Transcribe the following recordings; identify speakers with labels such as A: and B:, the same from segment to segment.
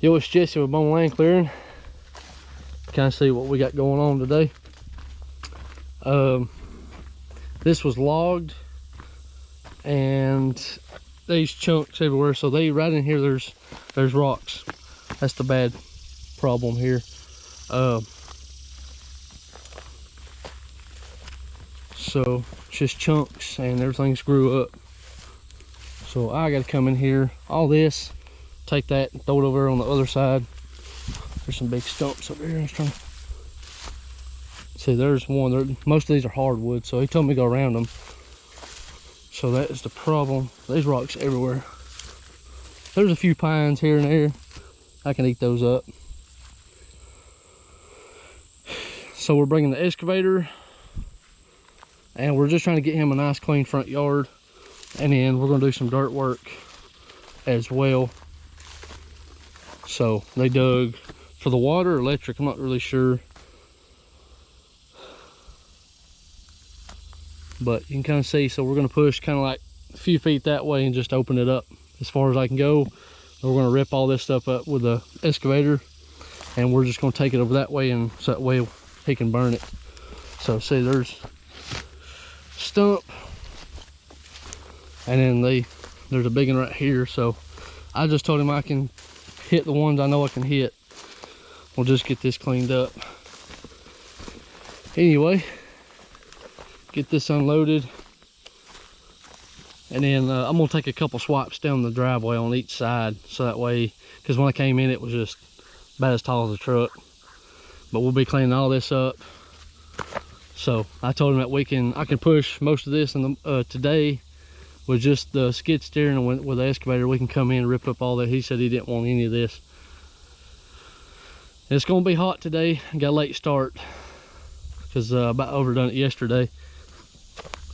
A: Yo, it's Jesse with Bone Land Clearing. Kind of see what we got going on today. This was logged, and these chunks everywhere. So they right in here. There's rocks. That's the bad problem here. So it's just chunks, and everything's grew up. So I got to come in here. All this. Take that and throw it over on the other side. There's some big stumps over here. I was trying to see. There's one. Most of these are hardwood, so he told me to go around them. So that is the problem. There's rocks everywhere. There's a few pines here and there. I can eat those up. So we're bringing the excavator, and we're just trying to get him a nice clean front yard, and then we're going to do some dirt work as well. So they dug for the water or electric, I'm not really sure, but you can kind of see. So we're going to push kind of like a few feet that way and just open it up as far as I can go. And we're going to rip all this stuff up with the excavator, and we're just going to take it over that way, and so that way he can burn it. So see, there's stump, and then there's a big one right here. So I just told him I can hit the ones I know I can hit. We'll just get this cleaned up. Anyway, get this unloaded, and then I'm gonna take a couple swipes down the driveway on each side, so that way, because when I came in it was just about as tall as a truck. But we'll be cleaning all this up. So I told him that I can push most of this in the today with just the skid steering, and with the excavator we can come in and rip up all that. He said he didn't want any of this. It's gonna be hot today. I got a late start because I about overdone it yesterday.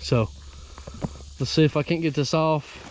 A: So let's see if I can't get this off.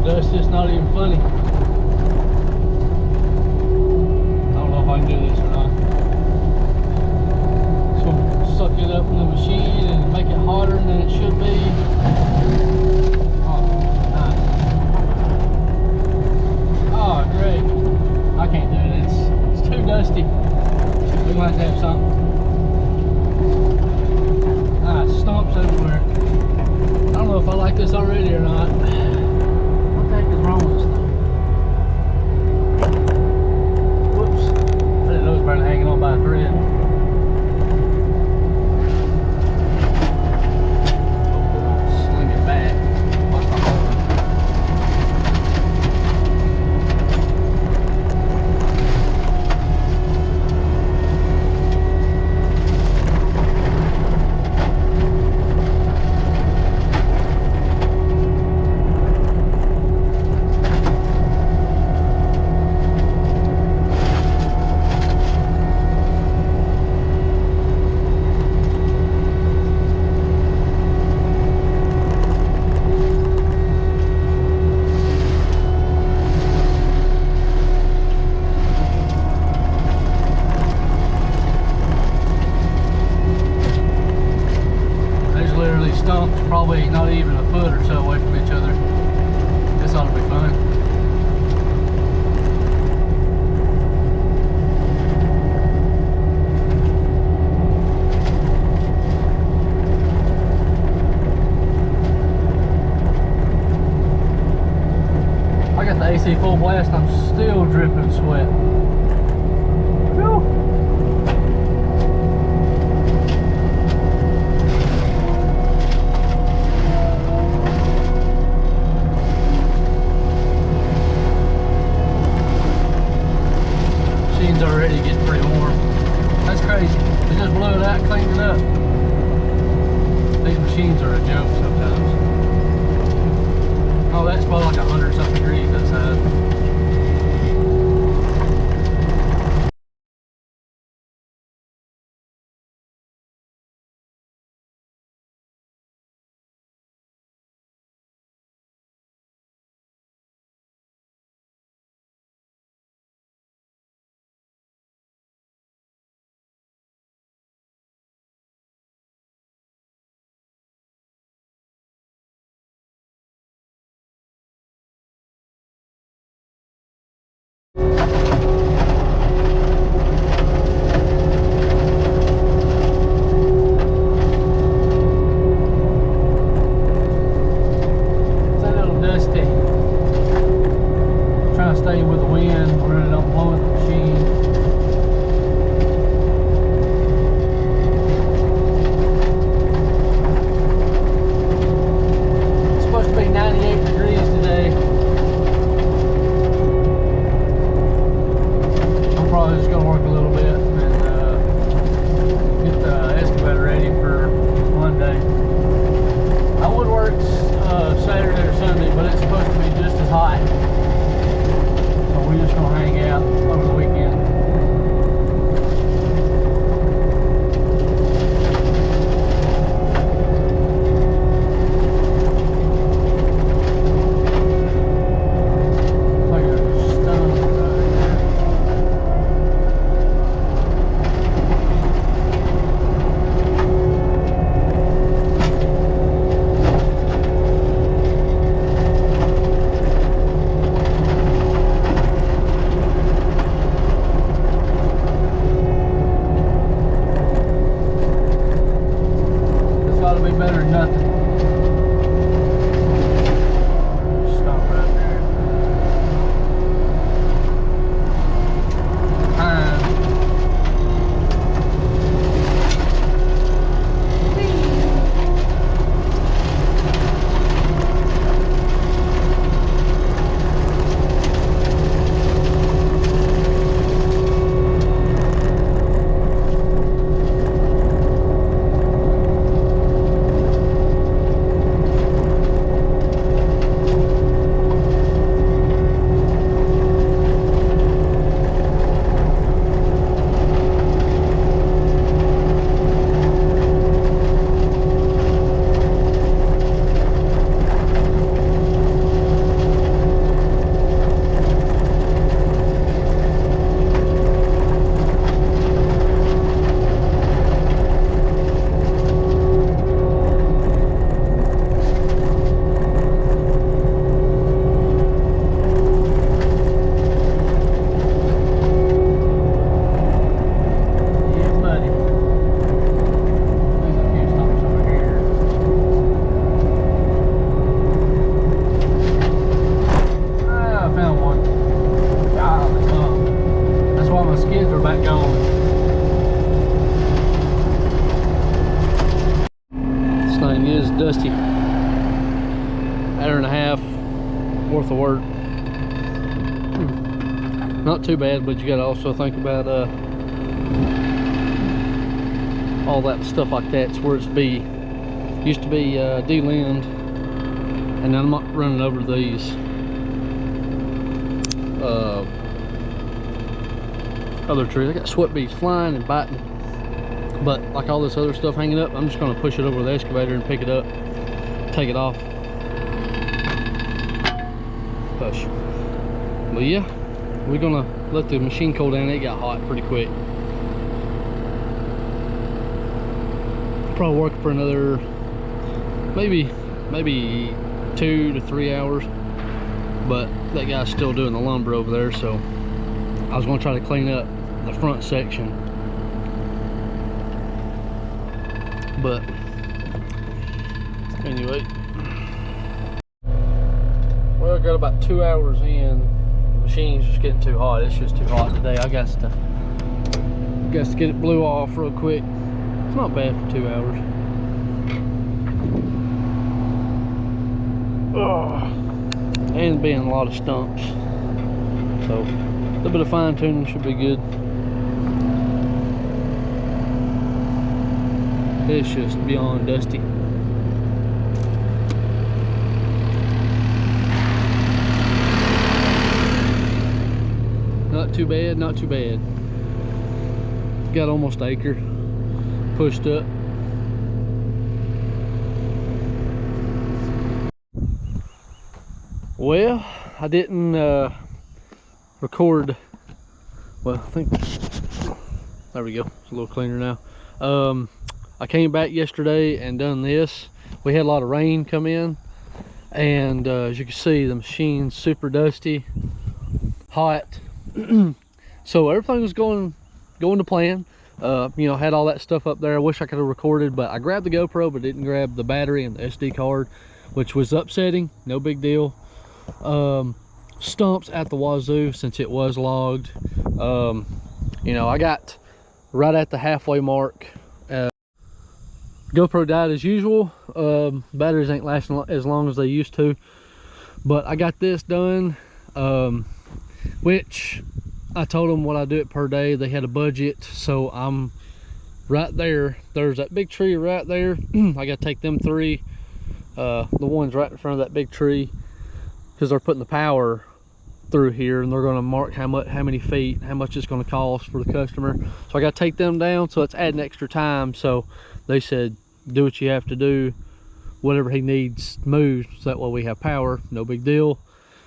A: Dust, it's not even funny. I don't know if I can do this or not. Just gonna suck it up in the machine and make it hotter than it should be. Oh, nice. Oh, great. I can't do it. It's too dusty. We might have to have something. Nice, stumps everywhere. I don't know if I like this already or not. Wrong with this thing? Whoops. I didn't know it was barely hanging on by a thread. Sling it back. Watch my hold. Stumps probably not even a foot or so away from each other. This ought to be fun. AC full blast, I'm still dripping sweat. Whew. Machine's already getting pretty warm. That's crazy. They just blew it out and cleaned it up. These machines are a joke sometimes. Oh, that's probably like 100-something degrees outside. Stay with the wind where it don't blow the machine. It's supposed to be 98 degrees today. I'm probably just gonna work a little bit and get the excavator ready for Monday. I would work Saturday or Sunday, but it's supposed to be just as hot. We're just gonna hang out over the weekend. It's like a stone right there. Be better than nothing. Stop right there. Dusty. Hour and a half worth of work. Not too bad, but you got to also think about all that stuff like that's where it's used to be de-limbed, and I'm not running over these other trees. I got sweat bees flying and biting, but like all this other stuff hanging up, I'm just going to push it over the excavator and pick it up, take it off. Push. But yeah, we're gonna let the machine cool down. It got hot pretty quick. Probably work for another maybe 2 to 3 hours, but that guy's still doing the lumber over there, so I was going to try to clean up the front section. But anyway, well got about 2 hours in. The machine's just getting too hot. It's just too hot today. I got to get it blew off real quick. It's not bad for 2 hours. And being a lot of stumps. So a little bit of fine tuning should be good. It's just beyond dusty. Not too bad, not too bad. Got almost an acre pushed up. Well, I didn't record. Well, I think there we go. It's a little cleaner now. I came back yesterday and done this. We had a lot of rain come in, and as you can see, the machine's super dusty, hot. So everything was going to plan. You know, had all that stuff up there. I wish I could have recorded, but I grabbed the GoPro but didn't grab the battery and the SD card, which was upsetting. No big deal. Stumps at the wazoo since it was logged. You know, I got right at the halfway mark. GoPro died as usual. Batteries ain't lasting as long as they used to, but I got this done, which I told them what I do it per day. They had a budget, so I'm right there. There's that big tree right there. I got to take them three, the ones right in front of that big tree, because they're putting the power through here, and they're going to mark how many feet, how much it's going to cost for the customer. So I got to take them down, so it's adding extra time. So they said, do what you have to do, whatever he needs moved, so that way we have power. No big deal.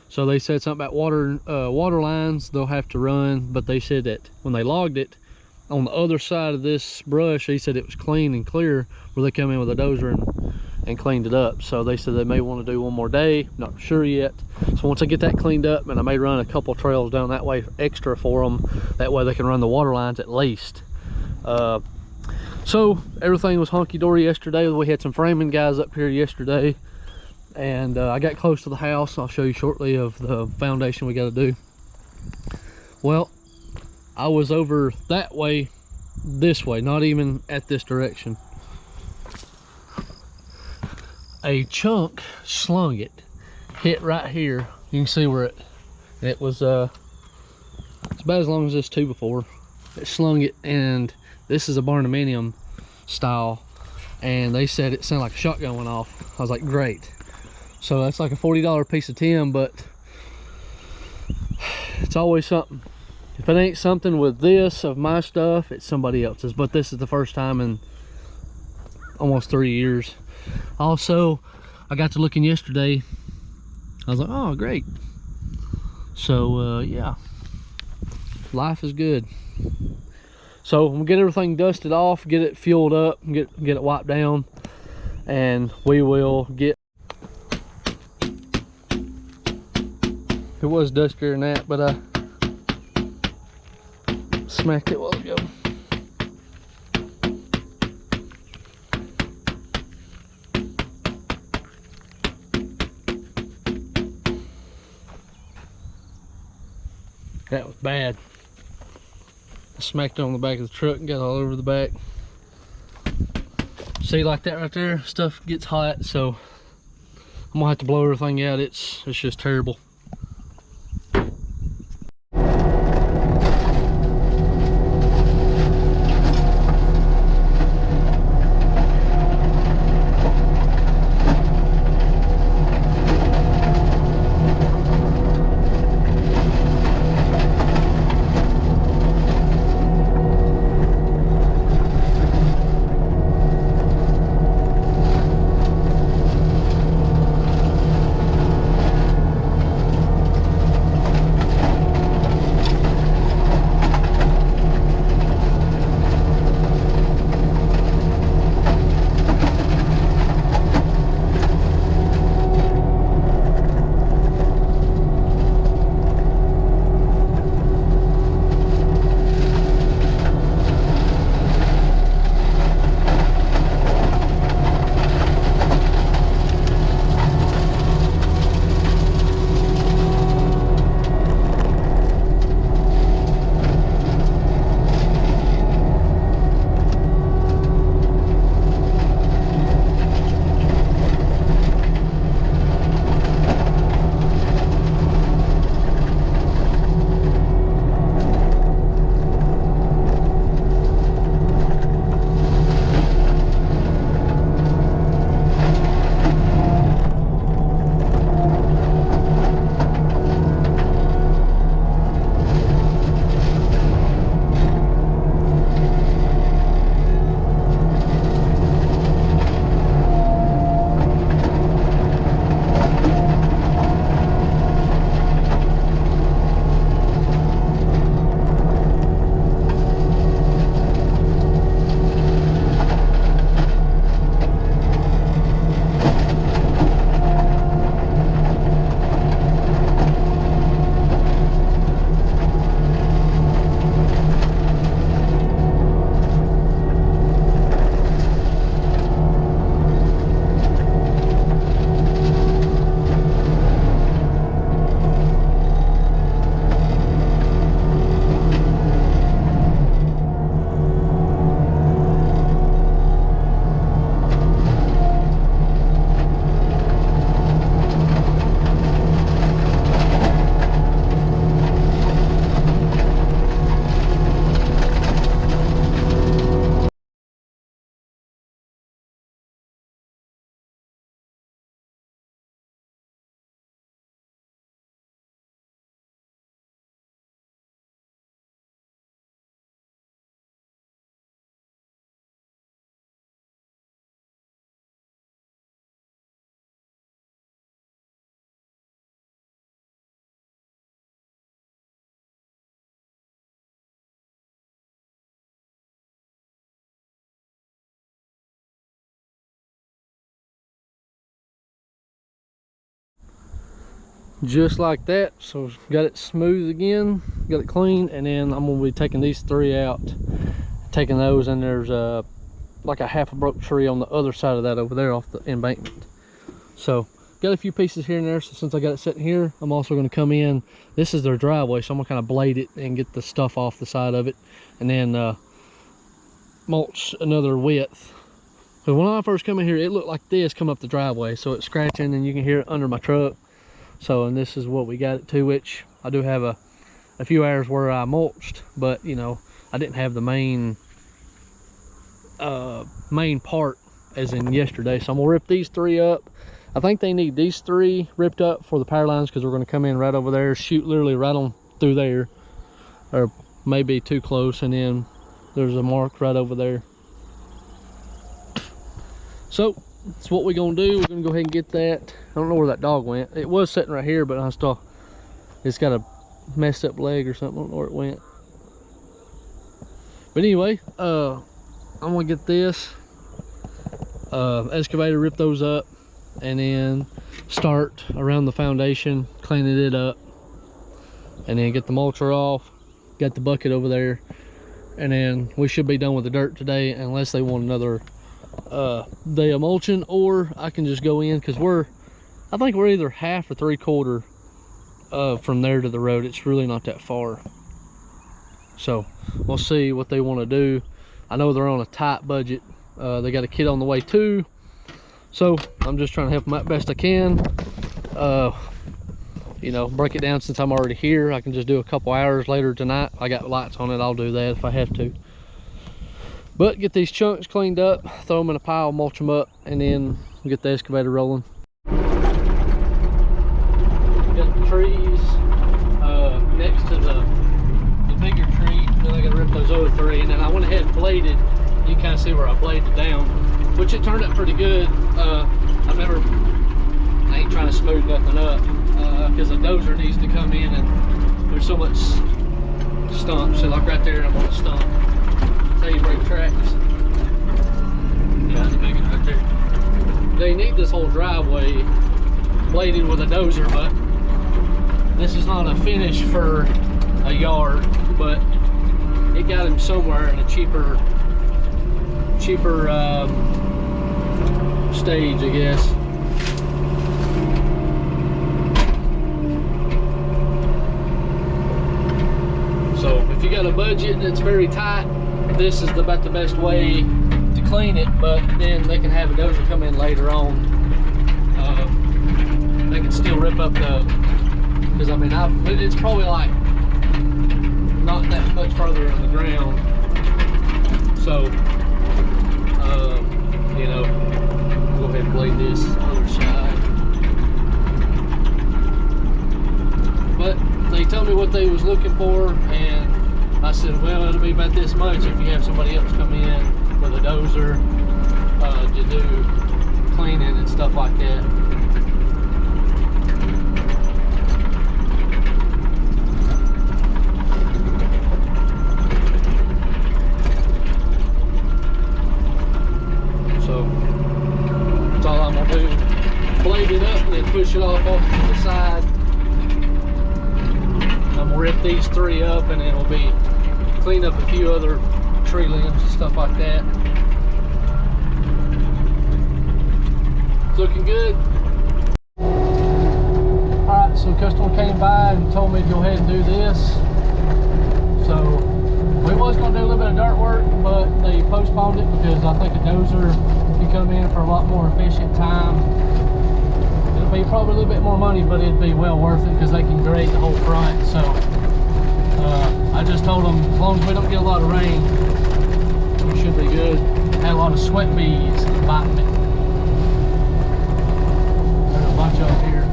A: So they said something about water lines they'll have to run, but they said that when they logged it on the other side of this brush, he said it was clean and clear, where they come in with a dozer and cleaned it up. So they said they may want to do one more day, not sure yet. So once I get that cleaned up, and I may run a couple trails down that way extra for them, that way they can run the water lines at least. So everything was hunky-dory yesterday. We had some framing guys up here yesterday, and I got close to the house. I'll show you shortly of the foundation we got to do. Well, I was over that way, this way, not even at this direction. A chunk slung it, hit right here. You can see where it was it's about as long as this 2x4. It slung it, and this is a Barnuminium style, and they said it sounded like a shotgun went off. I was like, great. So that's like a $40 piece of tin, but it's always something. If it ain't something with this of my stuff, it's somebody else's. But this is the first time in almost 3 years. Also, I got to looking yesterday. I was like, oh, great. So yeah, life is good. So I'm gonna get everything dusted off, get it fueled up, and get it wiped down, and we will get. It was dustier than that, but I smacked it a while ago. That was bad. I smacked it on the back of the truck and got all over the back. See, like that right there, stuff gets hot, so I'm gonna have to blow everything out. It's just terrible. just like that. So got it smooth again, got it clean, and then I'm gonna be taking these 3 out, taking those, and there's like a half a broke tree on the other side of that over there off the embankment. So got a few pieces here and there. So since I got it sitting here, I'm also going to come in. This is their driveway, so I'm gonna kind of blade it and get the stuff off the side of it, and then mulch another width. But when I first come in here, it looked like this come up the driveway, so it's scratching and you can hear it under my truck. So, and this is what we got it to, which I do have a few hours where I mulched, but you know, I didn't have the main part as in yesterday. So I'm gonna rip these 3 up. I think they need these 3 ripped up for the power lines, because we're gonna come in right over there, shoot literally right on through there, or maybe too close, and then there's a mark right over there. So that's what we're gonna do. We're gonna go ahead and get that. I don't know where that dog went. It was sitting right here, but it's got a messed up leg or something. I don't know where it went. But anyway, I'm gonna get this excavator, rip those up, and then start around the foundation, cleaning it up, and then get the mulcher off. Got the bucket over there, and then we should be done with the dirt today, unless they want another day of mulching, or I can just go in, because I think we're either half or 3/4 from there to the road. It's really not that far. So we'll see what they want to do. I know they're on a tight budget. They got a kid on the way too, so I'm just trying to help them out best I can. You know, break it down. Since I'm already here, I can just do a couple hours later tonight. I got lights on it, I'll do that if I have to. But get these chunks cleaned up, throw them in a pile, mulch them up, and then get the excavator rolling. Got the trees next to the bigger tree. Then I gotta rip those other 3, and then I went ahead and bladed. You can kind of see where I bladed down, which it turned out pretty good. I ain't trying to smooth nothing up, because the dozer needs to come in, and there's so much stump. So like right there, I'm on a stump. How you break tracks. Yeah, that's a big one right there. They need this whole driveway bladed with a dozer, but this is not a finish for a yard, but it got him somewhere in a cheaper stage, I guess. So if you got a budget that's very tight, this is about the best way to clean it. But then they can have a dozer come in later on. They can still rip up because I mean, it's probably like not that much further in the ground. So, you know, go ahead and blade this other side. But they told me what they was looking for, and I said, well, it'll be about this much if you have somebody else come in with a dozer to do cleaning and stuff like that. So that's all I'm gonna do. Blade it up and then push it off to the side. I'm gonna rip these 3 up, and then we'll be clean up a few other tree limbs and stuff like that. It's looking good. Alright, so customer came by and told me to go ahead and do this. So we was gonna do a little bit of dirt work, but they postponed it because I think a dozer can come in for a lot more efficient time. It'll be probably a little bit more money, but it'd be well worth it because they can grade the whole front. So I just told them, as long as we don't get a lot of rain, we should be good. Had a lot of sweat bees biting it. There's a bunch up here.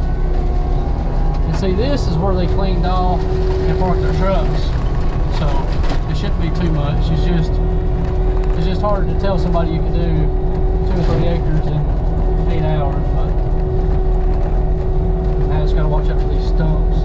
A: And see, this is where they cleaned off and parked their trucks. So it shouldn't be too much. It's just hard to tell somebody you can do 2 or 3 acres in 8 hours, but now just gotta watch out for these stumps.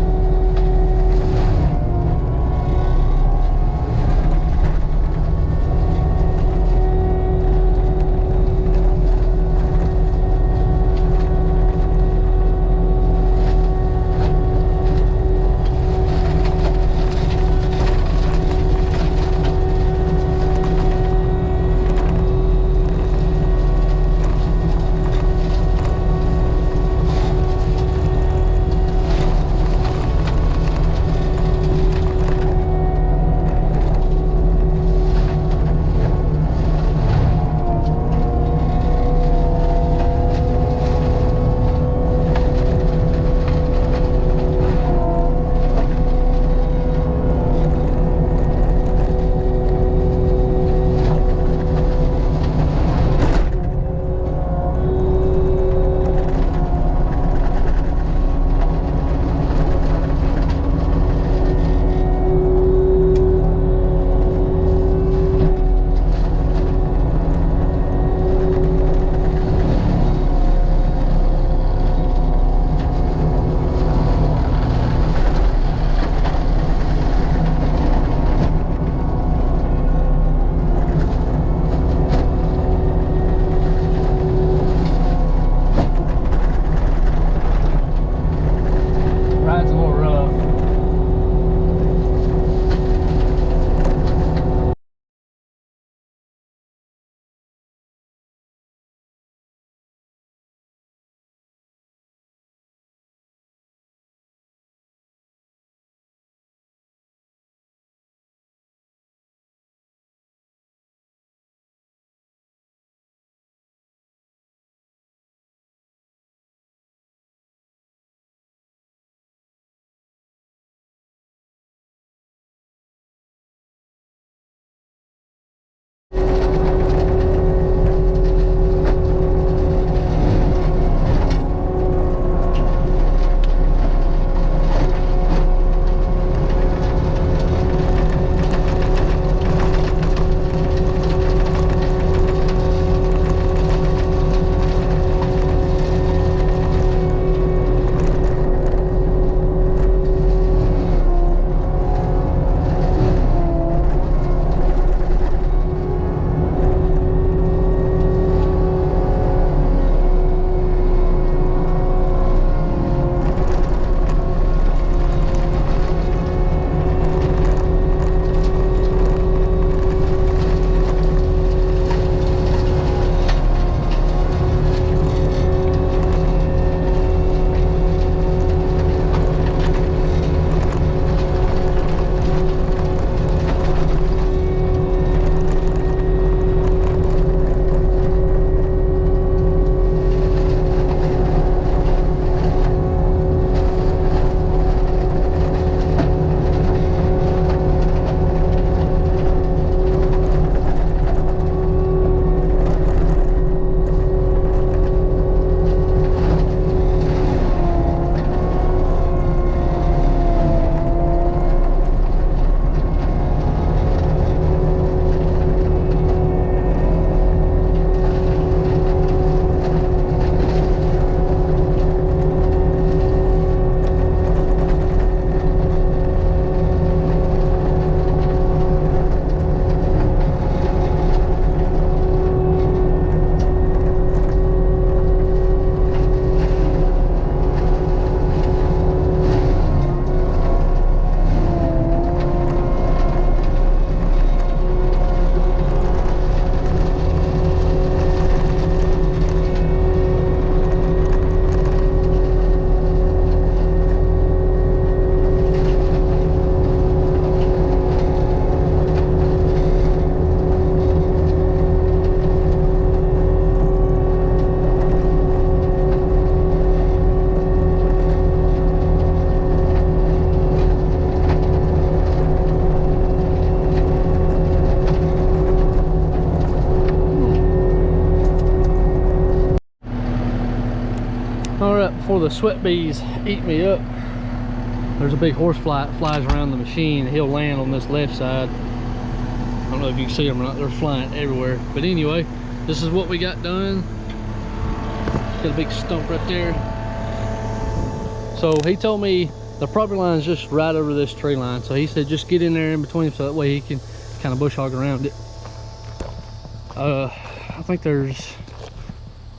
A: All right, before the sweat bees eat me up, there's a big horsefly that flies around the machine. He'll land on this left side. I don't know if you can see them or not. They're flying everywhere. But anyway, this is what we got done. Got a big stump right there. So he told me the property line is just right over this tree line. So he said just get in there in between so that way he can kind of bush hog around it. I think there's,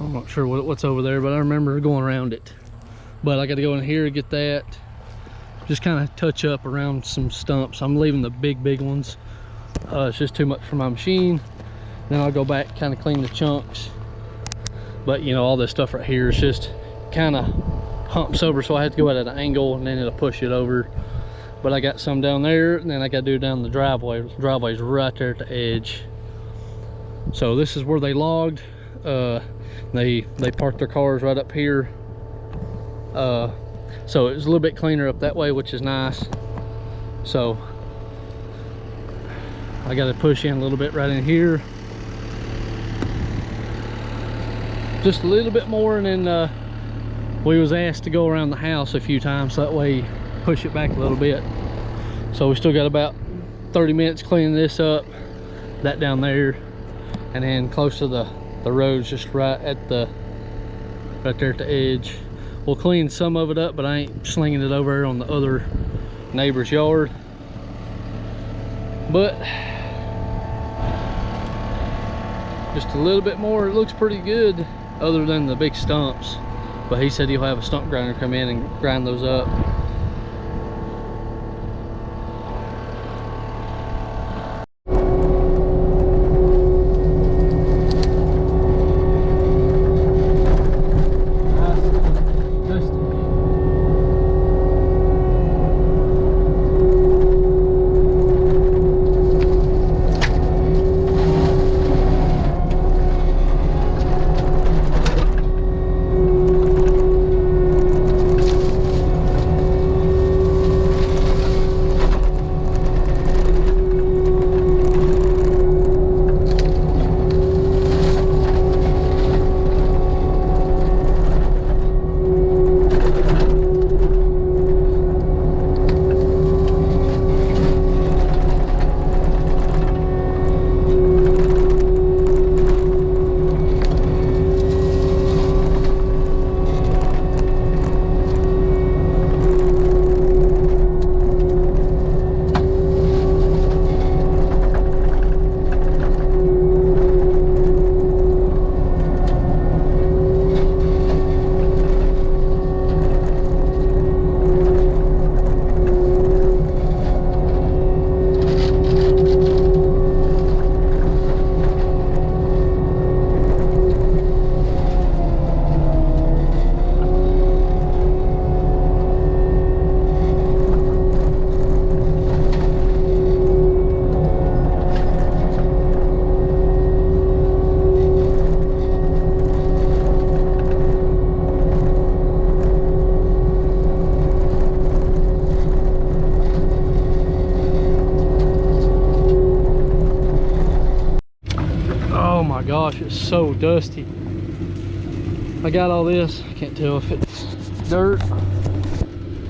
A: I'm not sure what's over there, but I remember going around it. But I got to go in here to get that. Just kind of touch up around some stumps. I'm leaving the big ones. It's just too much for my machine. Then I'll go back, kind of clean the chunks. But you know, all this stuff right here is just kind of humps over, so I have to go at an angle and then it'll push it over. But I got some down there, and then I got to do down the driveway. The driveway's right there at the edge. So this is where they logged. They parked their cars right up here. So it was a little bit cleaner up that way, which is nice. So I got to push in a little bit right in here, just a little bit more, and then we was asked to go around the house a few times, so that way push it back a little bit. So we still got about 30 minutes cleaning this up, that down there, and then close to the roads, just right there at the edge. We'll clean some of it up, but I ain't slinging it over on the other neighbor's yard. But just a little bit more. It looks pretty good other than the big stumps. But he said he'll have a stump grinder come in and grind those up. Gosh, it's so dusty. I got all this. I can't tell if it's dirt.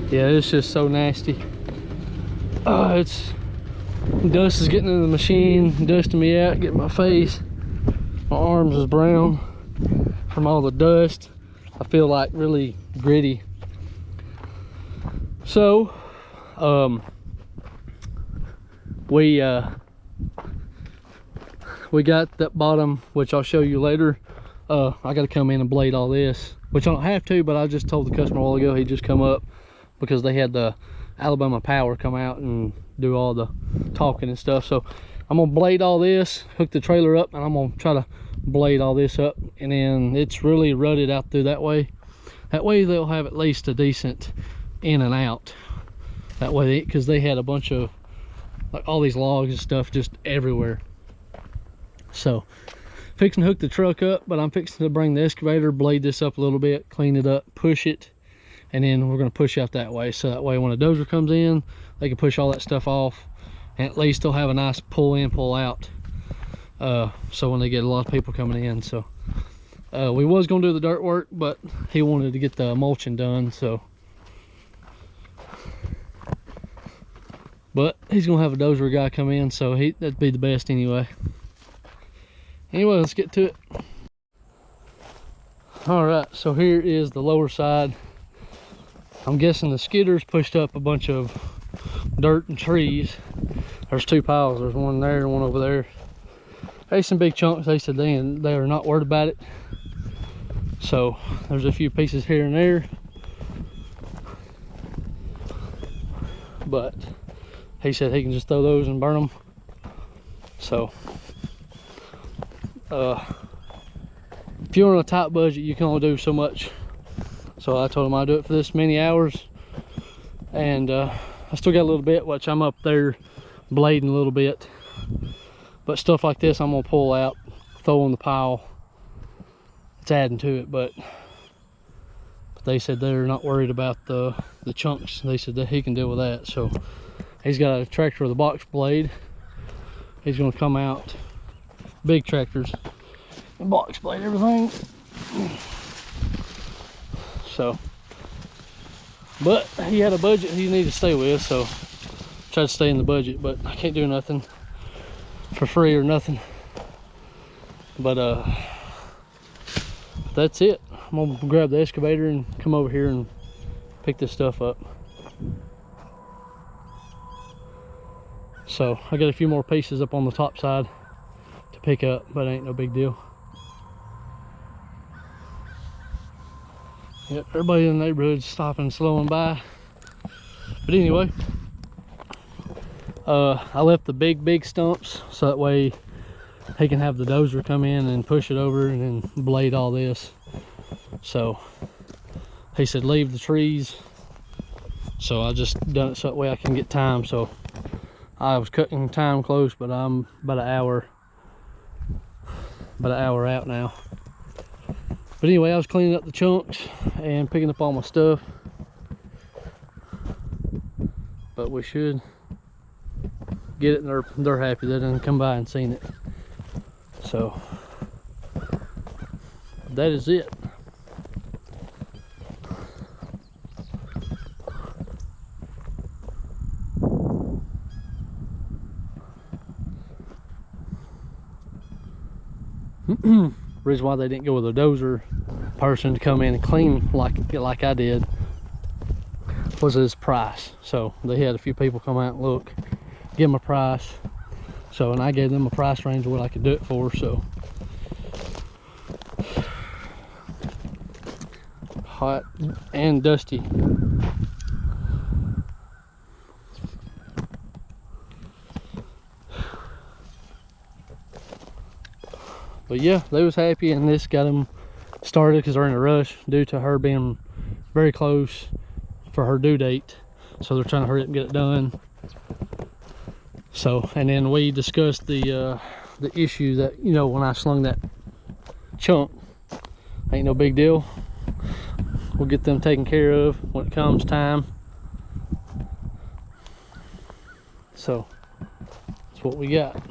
A: Yeah, it's just so nasty. It's dust is getting in the machine, dusting me out, getting my face. My arms is brown from all the dust. I feel like really gritty. So, we got that bottom, which I'll show you later. I got to come in and blade all this, which I don't have to, but I just told the customer a while ago he'd just come up because they had the Alabama Power come out and do all the talking and stuff. So I'm gonna blade all this, hook the trailer up, and I'm gonna try to blade all this up, and then it's really rutted out through that way. That way they'll have at least a decent in and out. That way, because they had a bunch of like all these logs and stuff just everywhere. So fixing to hook the truck up, but I'm fixing to bring the excavator, blade this up a little bit, clean it up, push it, and then we're going to push out that way. So that way when a dozer comes in, they can push all that stuff off, and at least they'll have a nice pull in, pull out. So when they get a lot of people coming in. So We was gonna do the dirt work, but he wanted to get the mulching done, so. But he's gonna have a dozer guy come in, so that'd be the best anyway. Anyway, let's get to it. All right, so here is the lower side. I'm guessing the skidders pushed up a bunch of dirt and trees. There's two piles. There's one there and one over there. There's some big chunks. They said they are not worried about it. So there's a few pieces here and there, but he said he can just throw those and burn them. So if you're on a tight budget, you can only do so much. So I told him I'd do it for this many hours, and I still got a little bit, which I'm up there blading a little bit. But stuff like this I'm gonna pull out, throw in the pile. It's adding to it, but they said they're not worried about the chunks. They said that he can deal with that. So he's got a tractor with a box blade. He's gonna come out, big tractors, and box blade everything. So, but he had a budget he needed to stay with, so tried to stay in the budget, but I can't do nothing for free or nothing. But that's it. I'm gonna grab the excavator and come over here and pick this stuff up. So I got a few more pieces up on the top side to pick up, but it ain't no big deal. Yep, everybody in the neighborhood's stopping and slowing by. But anyway, I left the big stumps so that way he can have the dozer come in and push it over and then blade all this. So he said leave the trees, so I just done it so that way I can get time. So I was cutting time close, but I'm about an hour out now. But anyway, I was cleaning up the chunks and picking up all my stuff, but we should get it, and they're happy. They didn't come by and seen it. So that is it. Reason why they didn't go with a dozer person to come in and clean like I did was his price. So they had a few people come out and look, give them a price. So, and I gave them a price range of what I could do it for. So hot and dusty. But yeah, they was happy, and this got them started because they're in a rush due to her being very close for her due date. So they're trying to hurry up and get it done. So, and then we discussed the issue that, you know, when I slung that chunk, ain't no big deal. We'll get them taken care of when it comes time. So that's what we got.